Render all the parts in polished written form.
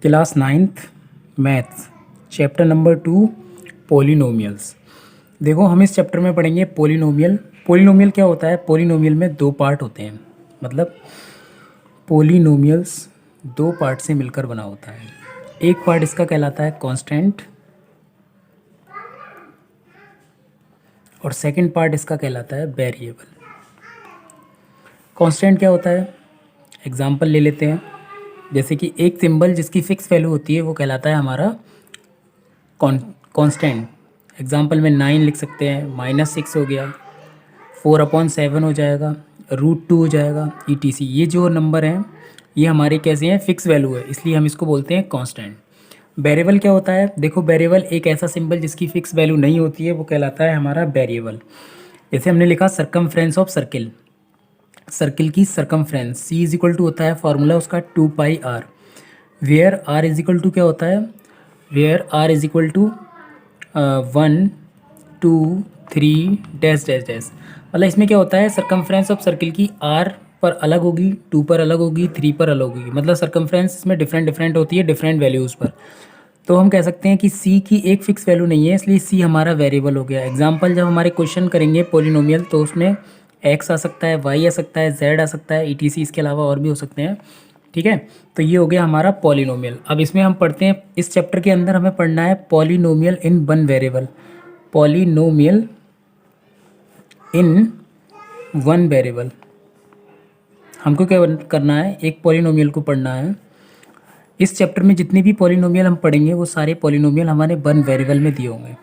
Class 9th maths chapter number 2 polynomials. देखो हम इस चैप्टर में पढ़ेंगे पॉलिनोमियल। पॉलिनोमियल क्या होता है? पॉलिनोमियल में दो पार्ट होते हैं, मतलब पॉलिनोमियल्स दो पार्ट से मिलकर बना होता है। एक पार्ट इसका कहलाता है कांस्टेंट और सेकंड पार्ट इसका कहलाता है वेरिएबल। कांस्टेंट क्या होता है? एग्जांपल ले लेते हैं। जैसे कि एक सिंबल जिसकी फिक्स वैल्यू होती है वो कहलाता है हमारा कांस्टेंट। एग्जांपल में 9 लिख सकते हैं, -6 हो गया, 4/7 हो जाएगा, √2 हो जाएगा, ETC। ये जो नंबर हैं ये हमारे कैसे हैं? फिक्स वैल्यू है, इसलिए हम इसको बोलते हैं कांस्टेंट। वेरिएबल क्या होता है? देखो वेरिएबल एक ऐसा सिंबल जिसकी फिक्स वैल्यू नहीं होती है वो कहलाता है हमारा वेरिएबल। जैसे हमने लिखा सरकमफ्रेंस ऑफ सर्किल, सर्किल की सरकमफ्रेंस C= होता है फॉर्मूला उसका 2πr। वेयर R= क्या होता है? Where R= 1 2 3 dash dash dash. मतलब इसमें क्या होता है? सरकमफ्रेंस ऑफ सर्किल की R पर अलग होगी, 2 पर अलग होगी, 3 पर अलग होगी। मतलब सरकमफ्रेंस इसमें डिफरेंट होती है डिफरेंट वैल्यूज़ पर। तो हम कह सकते हैं कि C की एक फिक्स वैल्यू नहीं है, इसलिए C हमारा वेरिएबल हो गया। एग्जाम्पल जब हमारे क्वेश्चन करेंगे पॉलिनोमियल तो उसमें X आ सकता है, Y आ सकता है, Z आ सकता है, ETC इसके अलावा और भी हो सकते हैं। ठीक है, तो ये हो गया हमारा पॉलिनोमियल। अब इसमें हम पढ़ते हैं, इस चैप्टर के अंदर हमें पढ़ना है पॉलिनोमियल इन वन वेरिएबल। पॉलिनोमियल इन वन वेरिएबल हमको क्या करना है? एक पॉलिनोमियल को पढ़ना है। इस चैप्टर में जितने भी पॉलिनोमियल हम पढ़ेंगे वो सारे पॉलिनोमियल हमारे वन वेरिएबल में दिए होंगे।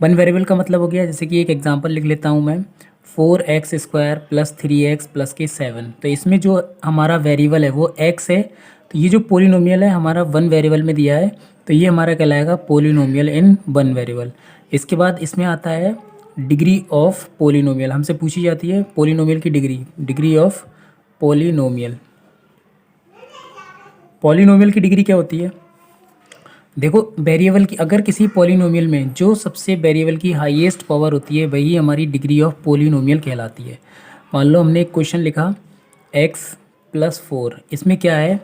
वन वेरिएबल का मतलब हो गया, जैसे कि एक एग्जांपल लिख लेता हूँ मैं, 4x² + 3x + 7। तो इसमें जो हमारा वेरिएबल है वो x है। तो ये जो पॉलिनोमियल है हमारा वन वेरिएबल में दिया है, तो ये हमारा कहलाएगा पॉलिनोमियल इन वन वेरिएबल। इसके बाद इसमें आता है डिग्री ऑफ पॉलिनोमियल। हमसे पूछी जाती है पॉलिनोमियल की degree, degree of polynomial. Polynomial की डिग्री क्या होती है? देखो वेरिएबल की, अगर किसी पॉलिनोमियल में जो सबसे वेरिएबल की हाईएस्ट पावर होती है वही हमारी डिग्री ऑफ पॉलिनोमियल कहलाती है। मान लो हमने एक क्वेश्चन लिखा x + 4। इसमें क्या है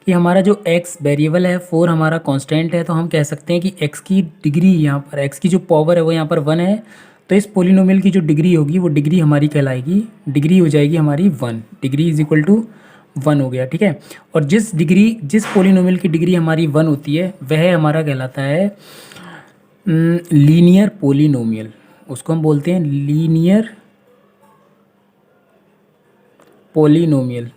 कि हमारा जो x वेरिएबल है, 4 हमारा कांस्टेंट है, तो हम कह सकते हैं कि x की डिग्री यहाँ पर, x की जो पावर है वो यहाँ पर 1 है। तो इस पॉलिनोमियल की जो डिग्री होगी वो डिग्री हमारी कहलाएगी, डिग्री हो जाएगी हमारी 1। डिग्री = 1 हो गया। ठीक है, और जिस पॉलिनोमियल की डिग्री हमारी 1 होती है वह हमारा कहलाता है लीनियर पॉलिनोमियल। उसको हम बोलते हैं लीनियर पॉलिनोमियल।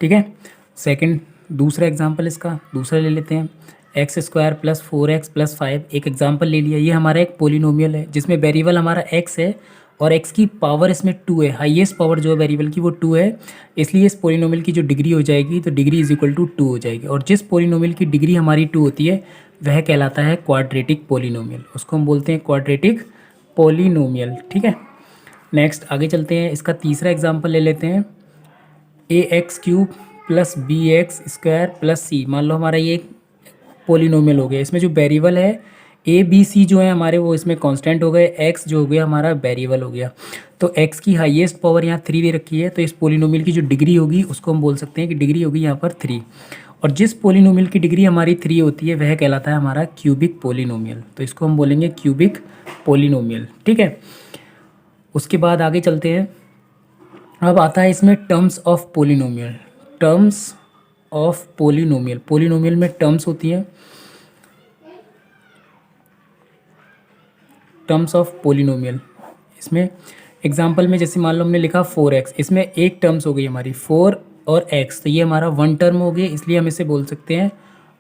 ठीक है, सेकंड दूसरा एग्जांपल इसका दूसरा ले लेते हैं, x² + 4x + 5। एक एग्जांपल ले लिया, ये हमारा एक पॉलिनोमियल है जिसमें वेरिएबल हमारा x है और x की पावर इसमें 2 है। हाईएस्ट पावर जो है वेरिएबल की वो 2 है, इसलिए इस पॉलिनोमियल की जो डिग्री हो जाएगी तो डिग्री = 2 हो जाएगी। और जिस पॉलिनोमियल की डिग्री हमारी 2 होती है वह कहलाता है क्वाड्रेटिक पॉलिनोमियल। उसको हम बोलते हैं क्वाड्रेटिक पॉलिनोमियल। ठीक है, नेक्स्ट आगे चलते हैं। इसका तीसरा एग्जाम्पल ले लेते हैं, ax³ + bx² + c। मान लो हमारा ये पॉलिनोमियल हो गया, इसमें जो वेरिएबल है a b c जो है हमारे वो इसमें कांस्टेंट हो गए, x जो हो गया हमारा वेरिएबल हो गया। तो x की हाईएस्ट पावर यहाँ 3 दे रखी है, तो इस पॉलिनोमियल की जो डिग्री होगी उसको हम बोल सकते हैं कि डिग्री होगी यहाँ पर 3। और जिस पॉलिनोमियल की डिग्री हमारी 3 होती है वह कहलाता है हमारा क्यूबिक पॉलिनोमियल। तो इसको हम बोलेंगे क्यूबिक पॉलिनोमियल। ठीक है, उसके बाद आगे चलते हैं। अब आता है इसमें terms of polynomial. Terms of polynomial, polynomial में टर्म्स होती हैं, टर्म्स ऑफ पॉलिनोमियल। इसमें एग्जांपल में जैसे मान लो हमने लिखा 4x, इसमें एक टर्म्स हो गई हमारी 4 और x, तो ये हमारा वन टर्म हो गया, इसलिए हम इसे बोल सकते हैं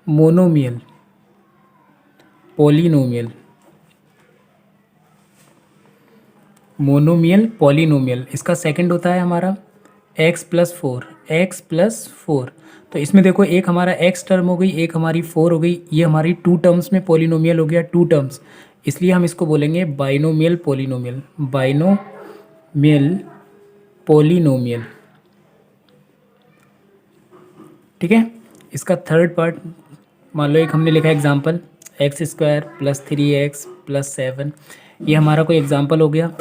मोनोमियल पॉलिनोमियल। Monomial polynomial. इसका सेकंड होता है हमारा x + 4, x + 4। तो इसमें देखो एक हमारा x टर्म हो गई, एक हमारी 4 हो गई, ये हमारी 2 टर्म्स में पॉलिनोमियल हो गया, 2 टर्म्स, इसलिए हम इसको बोलेंगे बाइनोमियल पॉलिनोमियल। Binomial polynomial. ठीक है, इसका थर्ड पार्ट मान लो एक हमने लिखा एग्जांपल x² + 3x + 7। ये हमारा कोई एग्जांपल हो गया।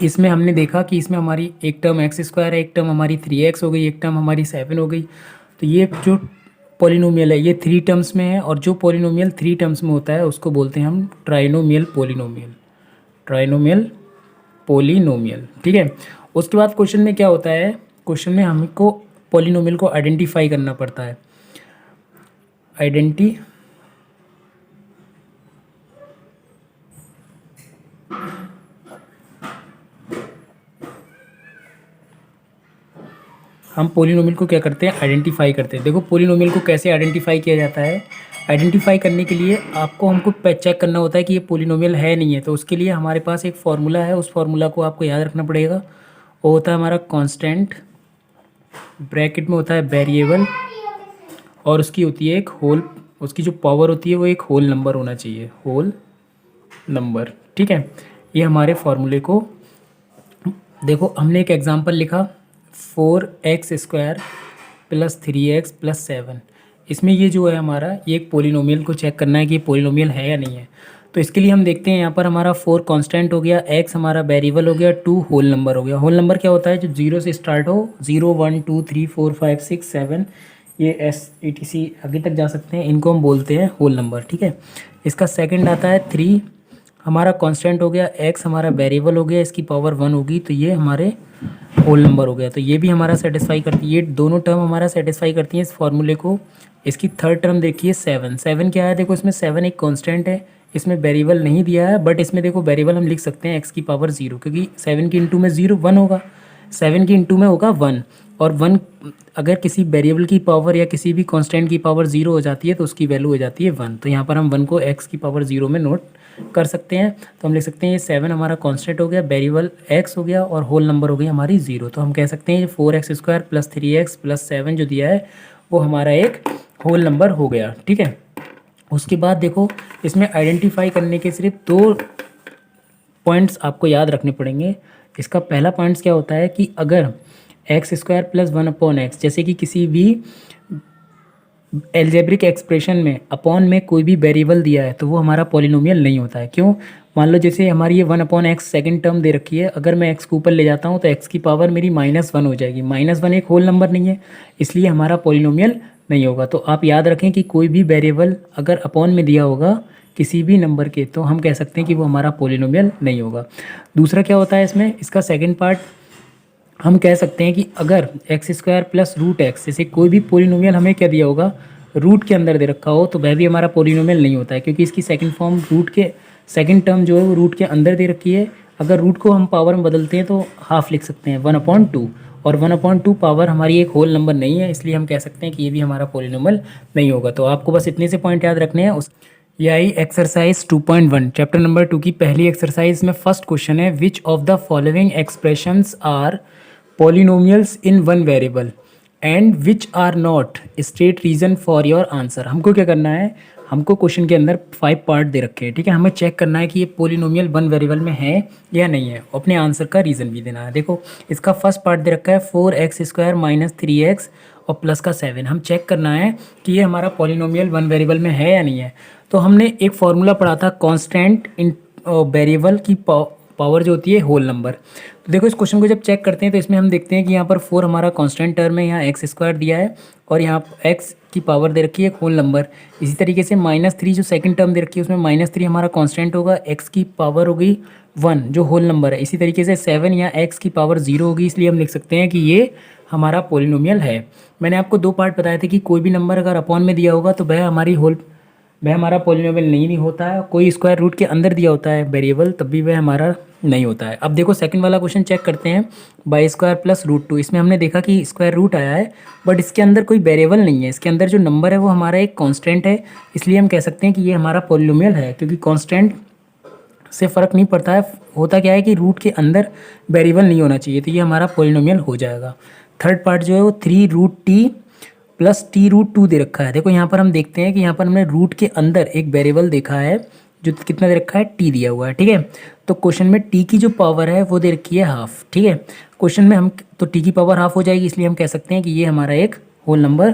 इसमें हमने देखा कि इसमें हमारी एक टर्म एक्स स्क्वायर है, एक टर्म हमारी 3x हो गई, एक टर्म हमारी 7 हो गई। तो ये जो पॉलिनोमियल है ये 3 टर्म्स में है, और जो पॉलिनोमियल 3 टर्म्स में होता है उसको बोलते हैं हम ट्राइनोमियल पॉलिनोमियल, ट्राइनोमियल पॉलिनोमियल। ठीक है। उसके बाद क्वेश्चन में क्या होता है, क्वेश्चन में हमको पॉलिनोमियल को आइडेंटिफाई करना पड़ता है। हम पॉलिनोमियल को क्या करते हैं, आइडेंटिफाई करते हैं। देखो पॉलिनोमियल को कैसे आइडेंटिफाई किया जाता है। आइडेंटिफाई करने के लिए आपको हमको चेक करना होता है कि ये पॉलिनोमियल है नहीं है, तो उसके लिए हमारे पास एक फार्मूला है, उस फार्मूला को आपको याद रखना पड़ेगा। वो होता है हमारा कांस्टेंट, ब्रैकेट में होता है वेरिएबल, और उसकी होती है एक होल, उसकी जो पावर होती है वो एक होल नंबर होना चाहिए, होल नंबर। ठीक है। ये हमारे फार्मूले को, देखो हमने एक एग्जांपल लिखा 4x² + 3x + 7। इसमें ये जो है हमारा ये एक पॉलिनोमियल को चेक करना है कि ये पॉलिनोमियल है या नहीं है। तो इसके लिए हम देखते हैं यहाँ पर हमारा 4 कांस्टेंट हो गया, x हमारा वेरिएबल हो गया, 2 होल नंबर हो गया। होल नंबर क्या होता है, जो 0 से स्टार्ट हो, 0 1 2 3 4 5 6 7, ये etc आगे तक जा सकते हैं, इनको हम बोलते हैं होल नंबर। ठीक है। इसका सेकंड आता है 3, हमारा कांस्टेंट हो गया, x हमारा वेरिएबल हो गया, इसकी पावर 1 होगी, तो ये हमारे होल नंबर हो गया। तो ये भी हमारा सेटिस्फाई करती है, ये दोनों टर्म हमारा सेटिस्फाई करती हैं इस फॉर्मूले को। इसकी थर्ड टर्म देखिए 7, 7 क्या है, देखो इसमें 7 एक कांस्टेंट है, इसमें वेरिएबल नहीं दिया है, बट इसमें देखो वेरिएबल हम लिख सकते हैं x⁻0, क्योंकि 7 की इंटू में 0 1 होगा, 7 की इंटू में होगा 1, और 1 अगर किसी वेरिएबल की पावर या किसी भी कांस्टेंट की पावर 0 हो जाती है तो उसकी वैल्यू हो जाती है 1। तो यहाँ पर हम 1 को x⁻0 में नोट कर सकते हैं। तो हम लिख सकते हैं ये 7 हमारा कांस्टेंट हो गया, वेरिएबल x हो गया, और होल नंबर हो गई हमारी 0। तो हम कह सकते हैं ये 4x² + 3x + 7 जो दिया है वो हमारा एक होल नंबर हो गया। ठीक है। उसके बाद देखो इसमें आइडेंटिफाई करने के सिर्फ 2 पॉइंट्स आपको याद रखने पड़ेंगे। इसका पहला पॉइंट्स क्या होता है कि अगर x² + 1/x, जैसे कि किसी भी एल्जेब्रिक एक्सप्रेशन में अपॉन में कोई भी वेरिएबल दिया है तो वो हमारा पॉलिनोमियल नहीं होता है। क्यों, मान लो जैसे हमारी ये 1/x सेकंड टर्म दे रखी है, अगर मैं x को ऊपर ले जाता हूँ तो x की पावर मेरी -1 हो जाएगी। -1 एक होल नंबर नहीं है, इसलिए हमारा पॉलिनोमियल नहीं होगा। तो आप याद रखें कि कोई भी वेरिएबल अगर अपॉन में दिया होगा किसी भी नंबर के, तो हम कह सकते हैं कि वो हमारा पॉलिनोमियल नहीं होगा। दूसरा क्या होता है इसमें, इसका सेकेंड पार्ट हम कह सकते हैं कि अगर x² + √x, जैसे कोई भी पॉलिनोमियल हमें क्या दिया होगा, रूट के अंदर दे रखा हो, तो वह भी हमारा पॉलिनोमियल नहीं होता है, क्योंकि इसकी सेकंड फॉर्म रूट के सेकंड टर्म जो है वो रूट के अंदर दे रखी है। अगर रूट को हम पावर में बदलते हैं तो हाफ लिख सकते हैं 1/2, और 1/2 पावर हमारी एक होल नंबर नहीं है, इसलिए हम कह सकते हैं कि ये भी हमारा पॉलिनोमियल नहीं होगा। तो आपको बस इतने से पॉइंट याद रखने हैं। ये आई एक्सरसाइज 2.1 चैप्टर नंबर 2 की पहली एक्सरसाइज में फर्स्ट क्वेश्चन है, which of the following expressions are polynomials in one variable and which are not, state reason for your answer. हमको क्या करना है, हमको क्वेश्चन के अंदर 5 पार्ट दे रखे हैं। ठीक है, हमें चेक करना है कि ये पॉलिनोमियल वन वेरिएबल में है या नहीं है, अपने आंसर का रीज़न भी देना है। देखो इसका फर्स्ट पार्ट दे रखा है 4x² - 3x और प्लस का 7। हम चेक करना है कि ये हमारा पॉलिनोमियल वन वेरिएबल में है या नहीं है। तो हमने एक फॉर्मूला पढ़ा था, कांस्टेंट इन वेरिएबल की पावर जो होती है होल नंबर। तो देखो इस क्वेश्चन को जब चेक करते हैं तो इसमें हम देखते हैं कि यहाँ पर 4 हमारा कांस्टेंट टर्म है, यहाँ x² दिया है और यहाँ x की पावर दे रखी है होल नंबर। इसी तरीके से -3 जो सेकंड टर्म दे रखी है उसमें -3 हमारा कांस्टेंट होगा, x की पावर हो गई 1 जो होल नंबर है। इसी तरीके से 7 या x की पावर 0 होगी, इसलिए हम लिख सकते हैं कि ये हमारा पॉलिनोमियल है। मैंने आपको 2 पार्ट बताए थे कि कोई भी नंबर अगर अपॉन में दिया होगा तो वह हमारा पॉलिनोमियल नहीं होता है। कोई स्क्वायर रूट के अंदर दिया होता है वेरिएबल तब भी वह हमारा नहीं होता है। अब देखो सेकंड वाला क्वेश्चन चेक करते हैं, y² + √2। इसमें हमने देखा कि स्क्वायर रूट आया है बट इसके अंदर कोई वेरिएबल नहीं है, इसके अंदर जो नंबर है वो हमारा एक कांस्टेंट है, इसलिए हम कह सकते हैं कि ये हमारा पॉलिनोमियल है। क्योंकि कांस्टेंट से फ़र्क नहीं पड़ता है, होता क्या है कि रूट के अंदर वेरिएबल नहीं होना चाहिए, तो ये हमारा पॉलिनोमियल हो जाएगा। थर्ड पार्ट जो है वो 3√t + t√2 दे रखा है। देखो यहाँ पर हम देखते हैं कि यहाँ पर हमने रूट के अंदर एक वेरिएबल देखा है जो कितना दे रखा है, t दिया हुआ है। ठीक है, तो क्वेश्चन में t की जो पावर है वो दे रखी है हाफ। ठीक है, क्वेश्चन में हम तो t की पावर हाफ हो जाएगी, इसलिए हम कह सकते हैं कि ये हमारा एक होल नंबर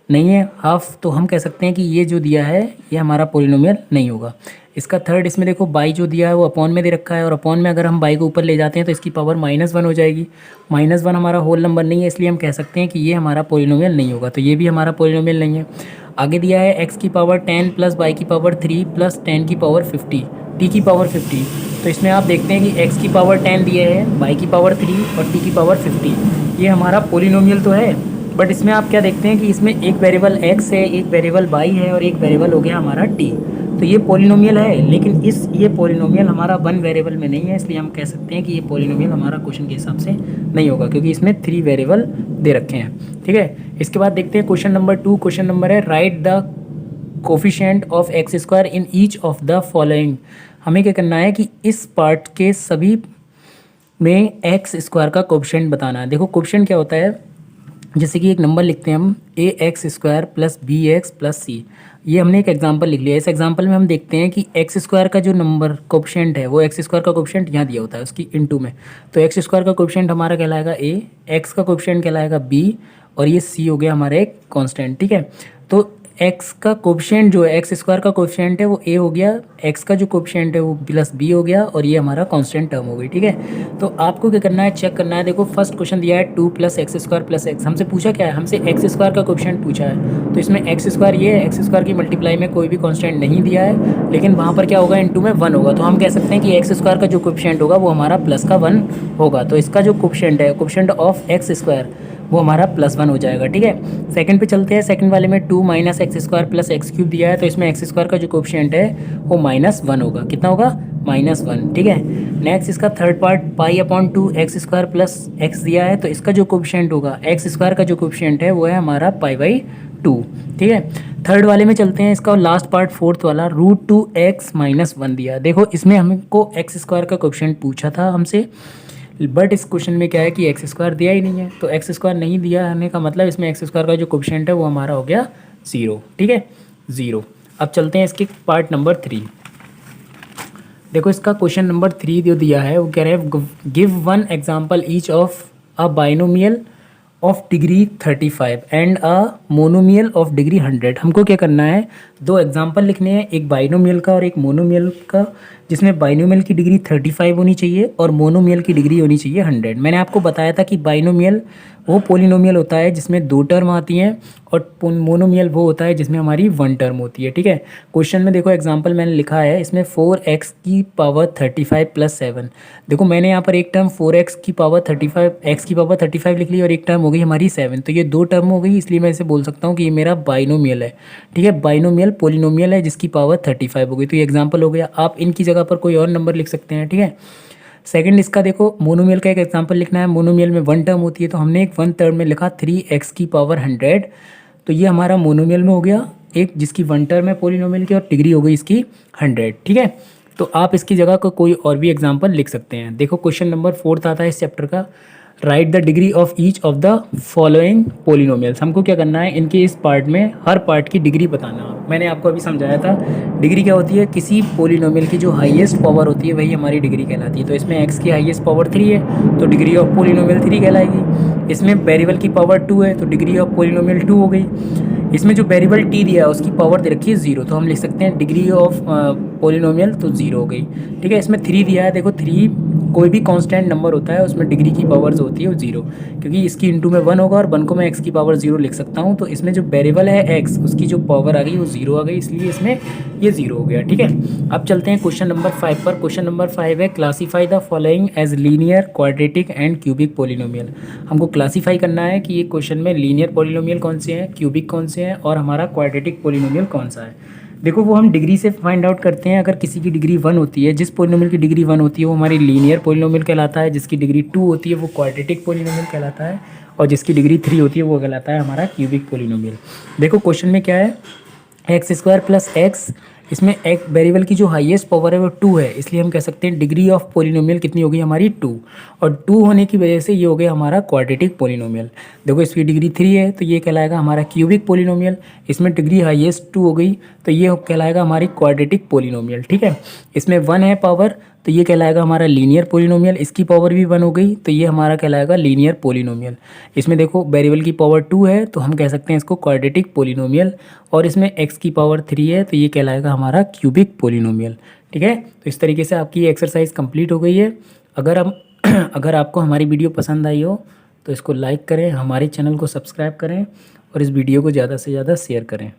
नहीं है हाफ, तो हम कह सकते हैं कि ये जो दिया है ये हमारा पॉलिनोमियल नहीं होगा। इसका थर्ड, इसमें देखो बाई जो दिया है वो अपॉन में दे रखा है, और अपॉन में अगर हम बाई को ऊपर ले जाते हैं तो इसकी पावर -1 हो जाएगी। -1 हमारा होल नंबर नहीं है, इसलिए हम कह सकते हैं कि ये हमारा पोलिनोमियल नहीं होगा, तो ये भी हमारा पोलिनोमियल नहीं है। आगे दिया है x की पावर 10 प्लस बाई की पावर 3 प्लस 10 की पावर 50 t की पावर 50। तो इसमें आप देखते हैं कि x की पावर 10 दिया है, बाई की पावर 3 और t की पावर 50। ये हमारा पोलिनोमियल तो है, बट इसमें आप क्या देखते हैं कि इसमें एक वेरिएबल x है, एक वेरिएबल y है और एक वेरिएबल हो गया हमारा t। तो ये पोलिनोमियल है, लेकिन ये पोलिनोमियल हमारा 1 वेरिएबल में नहीं है, इसलिए हम कह सकते हैं कि ये पोलिनोमियल हमारा क्वेश्चन के हिसाब से नहीं होगा, क्योंकि इसमें 3 वेरिएबल दे रखे हैं। ठीक है, इसके बाद देखते हैं क्वेश्चन नंबर 2। क्वेश्चन नंबर है right the coefficient of x square in each of the following. हमें क्या करना है कि इस पार्ट के सभी में एक्स स्क्वायर का कोफिशिएंट बताना है। देखो कोफिशिएंट क्या होता है, जैसे कि एक नंबर लिखते हैं हम ax² प्लस bx प्लस सी। ये हमने एक एग्जांपल लिख लिया। इस एग्जांपल में हम देखते हैं कि एक्स स्क्वायर का जो नंबर कोफिशिएंट है वो एक्स स्क्वायर का कोफिशिएंट यहाँ दिया होता है उसकी इनटू में, तो एक्स स्क्वायर का कोफिशिएंट हमारा कहलाएगा a, एक्स का कोफिशिएंट कहलाएगा b, और ये c हो गया हमारा एक कांस्टेंट। ठीक है, तो x का कोफिशिएंट जो है एक्स स्क्वायर का कोफिशिएंट है वो a हो गया, x का जो कोफिशिएंट है वो प्लस b हो गया, और ये हमारा कांस्टेंट टर्म हो गई। ठीक है, तो आपको क्या करना है, चेक करना है। देखो फर्स्ट क्वेश्चन दिया है 2 plus x square plus x. हमसे पूछा क्या है, हमसे एक्स स्क्वायर का कोफिशिएंट पूछा है, तो इसमें एक्स स्क्वायर ये है, एक्स स्क्वायर की मल्टीप्लाई में कोई भी कांस्टेंट नहीं दिया है, लेकिन वहाँ पर क्या होगा, इनटू में 1 होगा, तो हम कह सकते हैं कि एक्स स्क्वायर का जो कोफिशिएंट होगा वो हमारा प्लस का 1 होगा। तो इसका जो कोफिशिएंट है, कोफिशिएंट ऑफ एक्स स्क्वायर, वो हमारा +1 हो जाएगा। ठीक है, सेकंड पे चलते हैं। सेकंड वाले में 2 minus x square plus x cube दिया है, तो इसमें एक्स स्क्वायर का जो कोफिशिएंट है वो -1 होगा। कितना होगा, -1। ठीक है, नेक्स्ट इसका third part π/2 X square plus X दिया है, तो इसका जो कोफिशिएंट होगा, एक्स स्क्वायर का जो कोफिशिएंट है वो है हमारा π/2। ठीक है, थर्ड वाले में चलते हैं। इसका लास्ट पार्ट फोर्थ वाला √2x - 1 दिया। देखो इसमें हमको एक्स स्क्वायर का कोफिशिएंट पूछा था हमसे, बट इस क्वेश्चन में क्या है कि एक्स स्क्वायर दिया ही नहीं है, तो एक्स स्क्वायर नहीं दिया होने का मतलब इसमें एक्स स्क्वायर का जो कोफिशिएंट है वो हमारा हो गया 0। ठीक है, 0। अब चलते हैं इसके पार्ट नंबर 3। देखो इसका क्वेश्चन नंबर 3 जो दिया है वो कह रहे हैं give 1 example each of a binomial of degree 35 and a monomial of degree 100। हमको क्या करना है, 2 एग्जाम्पल लिखने हैं, एक बाइनोमियल का और एक मोनोमियल का, जिसमें बाइनोमियल की डिग्री 35 होनी चाहिए और मोनोमियल की डिग्री होनी चाहिए 100। मैंने आपको बताया था कि बाइनोमियल वो पोलिनोमियल होता है जिसमें 2 टर्म आती हैं, और मोनोमियल वो होता है जिसमें हमारी 1 टर्म होती है। ठीक है, क्वेश्चन में देखो एग्जांपल मैंने लिखा है, इसमें 4x की पावर 35 प्लस 7। देखो मैंने यहाँ पर एक टर्म 4x की पावर 35 x की पावर 35 लिख ली, और एक टर्म हो गई हमारी 7, तो ये 2 टर्म हो गई, इसलिए मैं इसे बोल सकता हूँ कि ये मेरा बाइनोमियल है। ठीक है, बाइनोमियल पोलिनोमियल है जिसकी पावर 35 हो गई, तो ये एग्जाम्पल हो गया। आप इनकी जगह पर कोई और नंबर लिख सकते हैं। ठीक है, सेकंड इसका देखो मोनोमियल का एक एग्जांपल लिखना है। मोनोमियल में 1 टर्म होती है, तो हमने एक 1/3 में लिखा 3x की पावर 100, तो ये हमारा मोनोमियल में हो गया एक, जिसकी 1 टर्म है पोलिनोमियल की, और डिग्री हो गई इसकी 100। ठीक है, तो आप इसकी जगह को कोई और भी एग्जांपल लिख सकते हैं। देखो क्वेश्चन नंबर 4 आता है इस चैप्टर का, right the degree of each of the following polynomials. हमको क्या करना है, इनके इस पार्ट में हर पार्ट की डिग्री बताना। मैंने आपको अभी समझाया था डिग्री क्या होती है, किसी पोलिनोमियल की जो हाईएस्ट पावर होती है वही हमारी डिग्री कहलाती है। तो इसमें x की हाईएस्ट पावर 3 है, तो डिग्री ऑफ पोलिनोमियल 3 कहलाएगी। इसमें वेरिएबल की पावर 2 है, तो डिग्री ऑफ पोलिनोमियल 2 हो गई। इसमें जो वेरिएबल t दिया है उसकी पावर दे रखी है 0, तो हम लिख सकते हैं डिग्री ऑफ पोलिनोमियल, तो 0 हो गई। ठीक है, इसमें 3 दिया है, देखो 3 कोई भी कांस्टेंट नंबर होता है उसमें डिग्री की पावर्स होती है वो 0, क्योंकि इसकी इनटू में 1 होगा और 1 को मैं x की पावर 0 लिख सकता हूँ। तो इसमें जो वेरिएबल है x उसकी जो पावर आ गई वो 0 आ गई, इसलिए इसमें ये 0 हो गया। ठीक है, अब चलते हैं क्वेश्चन नंबर 5 पर। क्वेश्चन नंबर 5 है classify the following as linear, quadratic and cubic polynomial. हमको क्लासीफाई करना है कि ये क्वेश्चन में लीनियर पोलिनोमियल कौन से हैं, क्यूबिक कौन से हैं, और हमारा क्वाड्रेटिक पोलिनोमियल कौन सा है। देखो वो हम डिग्री से फाइंड आउट करते हैं। अगर किसी की डिग्री 1 होती है, जिस पोलिनोमियल की डिग्री 1 होती है वो हमारी लीनियर पोलिनोमियल कहलाता है, जिसकी डिग्री 2 होती है वो क्वाड्रेटिक पोलिनोमियल कहलाता है, और जिसकी डिग्री 3 होती है वो कहलाता है हमारा क्यूबिक पोलिनोमियल। देखो क्वेश्चन में क्या है, x² प्लस एक्स, इसमें एक वेरिएबल की जो हाईएस्ट पावर है वो 2 है, इसलिए हम कह सकते हैं डिग्री ऑफ पोलिनोमियल कितनी होगी हमारी 2, और 2 होने की वजह से ये हो गया हमारा क्वाड्रेटिक पोलिनोमियल। देखो इसकी डिग्री 3 है, तो ये कहलाएगा हमारा क्यूबिक पोलिनोमियल। इसमें डिग्री हाईएस्ट 2 हो गई, तो ये कहलाएगा हमारी क्वाड्रेटिक पोलिनोमियल। ठीक है, इसमें 1 है पावर, तो ये कहलाएगा हमारा लीनियर पोलिनोमियल। इसकी पावर भी 1 हो गई तो ये हमारा कहलाएगा लीनियर पोलिनोमियल। इसमें देखो वेरिएबल की पावर 2 है तो हम कह सकते हैं इसको क्वाड्रेटिक पोलिनोमियल, और इसमें x की पावर 3 है तो ये कहलाएगा हमारा क्यूबिक पोलिनोमियल। ठीक है, तो इस तरीके से आपकी ये एक्सरसाइज कंप्लीट हो गई है। अगर आपको हमारी वीडियो पसंद आई हो तो इसको लाइक करें, हमारे चैनल को सब्सक्राइब करें और इस वीडियो को ज़्यादा से ज़्यादा शेयर करें।